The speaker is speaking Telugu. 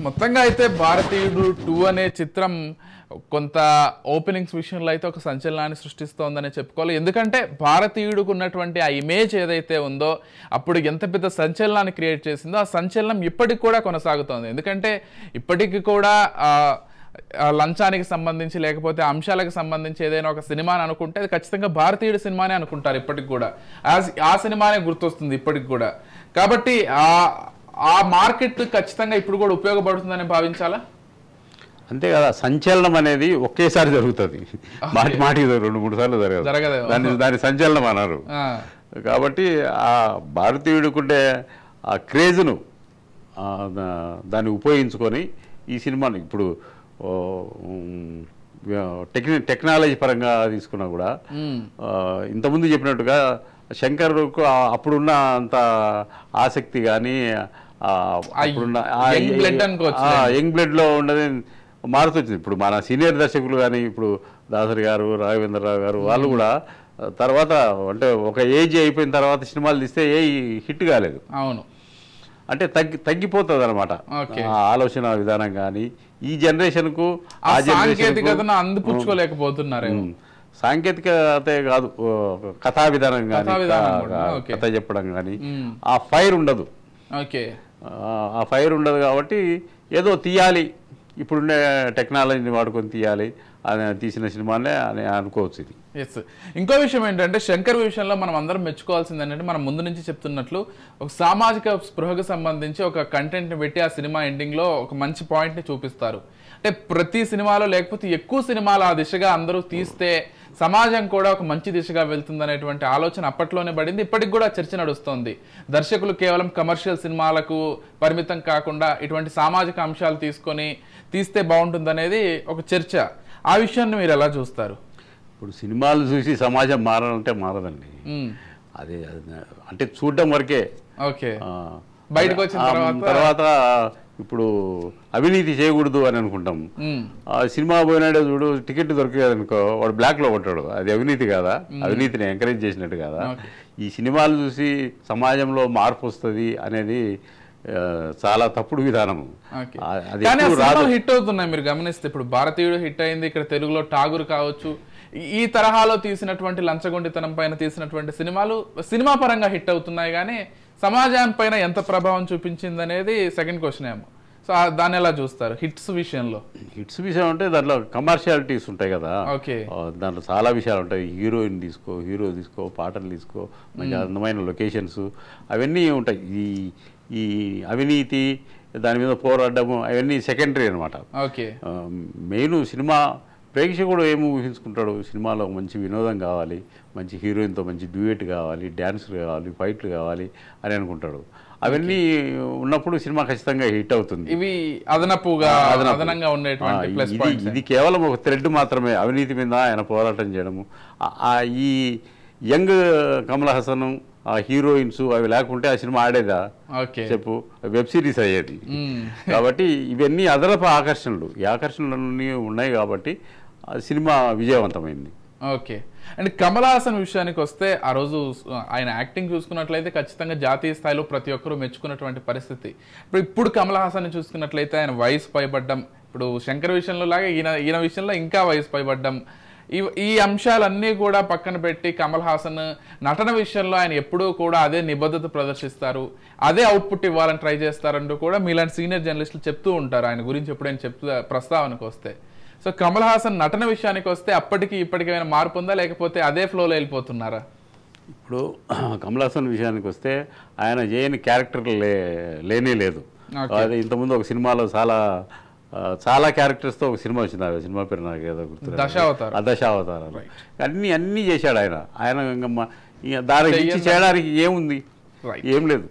మొత్తంగా అయితే భారతీయుడు 2 అనే చిత్రం కొంత ఓపెనింగ్స్ విషయంలో అయితే ఒక సంచలనాన్ని సృష్టిస్తోందని చెప్పుకోవాలి. ఎందుకంటే భారతీయుడికి ఉన్నటువంటి ఆ ఇమేజ్ ఏదైతే ఉందో అప్పుడు ఎంత పెద్ద సంచలనాన్ని క్రియేట్ చేసిందో ఆ సంచలనం ఇప్పటికి కూడా కొనసాగుతోంది. ఎందుకంటే ఇప్పటికి కూడా లంచానికి సంబంధించి లేకపోతే అంశాలకు సంబంధించి ఏదైనా ఒక సినిమాని అనుకుంటే అది ఖచ్చితంగా భారతీయుడి సినిమానే అనుకుంటారు ఇప్పటికి కూడా. ఆ సినిమానే గుర్తొస్తుంది ఇప్పటికి కూడా. కాబట్టి ఆ మార్కెట్ ఖచ్చితంగా ఇప్పుడు కూడా ఉపయోగపడుతుందని భావించాలా? అంతే కదా, సంచలనం అనేది ఒకేసారి జరుగుతుంది, మాటికి 2-3 సార్లు జరగదు, దాని సంచలనం అన్నారు. కాబట్టి ఆ భారతీయుడికుండే ఆ క్రేజ్ను దాన్ని ఉపయోగించుకొని ఈ సినిమాని ఇప్పుడు టెక్నాలజీ పరంగా తీసుకున్నా కూడా ఇంతకుముందు చెప్పినట్టుగా శంకర్కు అప్పుడున్న అంత ఆసక్తి కానీ అప్పుడున్న యంగ్ బ్లడ్లో ఉన్నది మారుతొచ్చింది. ఇప్పుడు మన సీనియర్ దర్శకులు కానీ ఇప్పుడు దాసరి గారు, రాఘవేంద్రరావు గారు వాళ్ళు కూడా తర్వాత అంటే ఒక ఏజ్ అయిపోయిన తర్వాత సినిమాలు తీస్తే ఏ హిట్ కాలేదు. అవును, అంటే తగ్గిపోతుంది అనమాట ఆలోచన విధానం. కానీ ఈ జనరేషన్కు సాంకేతికతను అందిపుచ్చుకోలేకపోతున్నారు. సాంకేతికతే కాదు, కథా విధానం కానీ, కథ చెప్పడం కానీ ఆ ఫైర్ ఉండదు. ఆ ఫైర్ ఉండదు కాబట్టి ఏదో తీయాలి, ఇప్పుడుండే టెక్నాలజీని వాడుకొని తీయాలి అని తీసిన సినిమానే అని అనుకోవచ్చు. ఇది ఎస్. ఇంకో విషయం ఏంటంటే శంకర్ విషయంలో మనం అందరం మెచ్చుకోవాల్సింది ఏంటంటే మనం ముందు నుంచి చెప్తున్నట్లు ఒక సామాజిక స్పృహకు సంబంధించి ఒక కంటెంట్ని పెట్టి ఆ సినిమా ఎండింగ్లో ఒక మంచి పాయింట్ని చూపిస్తారు. అంటే ప్రతి సినిమాలో లేకపోతే ఎక్కువ సినిమాలు ఆ దిశగా అందరూ తీస్తే సమాజం కూడా ఒక మంచి దిశగా వెళ్తుందనేటువంటి ఆలోచన అప్పట్లోనే పడింది. ఇప్పటికి కూడా చర్చ నడుస్తోంది. దర్శకులు కేవలం కమర్షియల్ సినిమాలకు పరిమితం కాకుండా ఇటువంటి సామాజిక అంశాలు తీస్తే బాగుంటుందనేది ఒక చర్చ. ఆ విషయాన్ని మీరు ఎలా చూస్తారు? ఇప్పుడు సినిమాలు చూసి సమాజం మారాలంటే మారదండి, అదే అంటే చూడడం వరకే. ఓకే, బయటకు వచ్చిన తర్వాత ఇప్పుడు అవినీతి చేయకూడదు అని అనుకుంటాం. సినిమా పోయినాడే చూడు, టికెట్ దొరికేది అనుకో, వాడు బ్లాక్లో కొట్టాడు, అది అవినీతి కాదా? అవినీతిని ఎంకరేజ్ చేసినట్టు కాదా? ఈ సినిమాలు చూసి సమాజంలో మార్పు వస్తుంది అనేది చాలా తప్పుడు విధానం. హిట్ అవుతున్నాయి మీరు గమనిస్తే. ఇప్పుడు భారతీయుడు హిట్ అయింది, ఇక్కడ తెలుగులో ఠాగూర్ కావచ్చు, ఈ తరహాలో తీసినటువంటి లంచగొండితనం పైన తీసినటువంటి సినిమాలు సినిమా పరంగా హిట్ అవుతున్నాయి. కానీ సమాజం పైన ఎంత ప్రభావం చూపించింది అనేది సెకండ్ క్వశ్చన్ ఏమో. సో దాన్ని ఎలా చూస్తారు హిట్స్ విషయంలో? హిట్స్ విషయం అంటే దాంట్లో కమర్షియాలిటీస్ ఉంటాయి కదా, దాంట్లో చాలా విషయాలు ఉంటాయి. హీరోయిన్ తీసుకో, హీరో తీసుకో, పాటలు తీసుకో, మంచి అందమైన లొకేషన్స్ అవన్నీ ఉంటాయి. ఈ అవినీతి దాని మీద పోరాడము అవన్నీ సెకండరీ అనమాట. మెయిన్ సినిమా ప్రేక్షకుడు ఏమి ఊహించుకుంటాడు, సినిమాలో మంచి వినోదం కావాలి, మంచి హీరోయిన్తో మంచి డ్యూయెట్ కావాలి, డ్యాన్సులు కావాలి, ఫైట్లు కావాలి అని అనుకుంటాడు. అవన్నీ ఉన్నప్పుడు సినిమా ఖచ్చితంగా హిట్ అవుతుంది. ఇవి అదనంగా ఉండేటువంటి ఇది కేవలం ఒక థ్రెడ్ మాత్రమే, అవినీతి మీద ఆయన పోరాటం చేయడము. ఈ యంగ్ కమల్ హాసన్, ఆ హీరోయిన్స్ అవి లేకుంటే ఆ సినిమా ఆడేదా చెప్పు, వెబ్ సిరీస్ అయ్యేది. కాబట్టి ఇవన్నీ అదనపు ఆకర్షణలు, ఈ ఆకర్షణలన్నీ ఉన్నాయి కాబట్టి సినిమా విజయవంతమైంది. ఓకే. అండ్ కమల్ హాసన్ విషయానికి వస్తే ఆ రోజు ఆయన యాక్టింగ్ చూసుకున్నట్లయితే ఖచ్చితంగా జాతీయ స్థాయిలో ప్రతి ఒక్కరూ మెచ్చుకున్నటువంటి పరిస్థితి. ఇప్పుడు కమల్ హాసన్ చూసుకున్నట్లయితే ఆయన వయసు పైబడ్డం, ఇప్పుడు శంకర్ విషయంలో లాగా ఈయన విషయంలో ఇంకా వయసు పైబడ్డం, ఈ అంశాలన్నీ కూడా పక్కన పెట్టి కమల్ హాసన్ నటన విషయంలో ఆయన ఎప్పుడూ కూడా అదే నిబద్ధత ప్రదర్శిస్తారు, అదే అవుట్పుట్ ఇవ్వాలని ట్రై చేస్తారంటూ కూడా మీలాంటి సీనియర్ జర్నలిస్టులు చెప్తూ ఉంటారు ఆయన గురించి ఎప్పుడైనా ప్రస్తావనకు వస్తే. సో కమల్ హాసన్ నటన విషయానికి వస్తే అప్పటికి ఇప్పటికైనా మార్పు ఉందా, లేకపోతే అదే ఫ్లోలో వెళ్ళిపోతున్నారా? ఇప్పుడు కమల్ హాసన్ విషయానికి వస్తే ఆయన చేయని క్యారెక్టర్ లేనే లేదు. అదే ఇంతకుముందు ఒక సినిమాలో చాలా క్యారెక్టర్స్తో ఒక సినిమా వచ్చింది, ఆ సినిమా పేరు నాకు ఏదో గుర్తు, దశావతారాలు. అన్నీ చేశాడు ఆయన. దాని గురించి చేయడానికి ఏముంది, ఏం లేదు.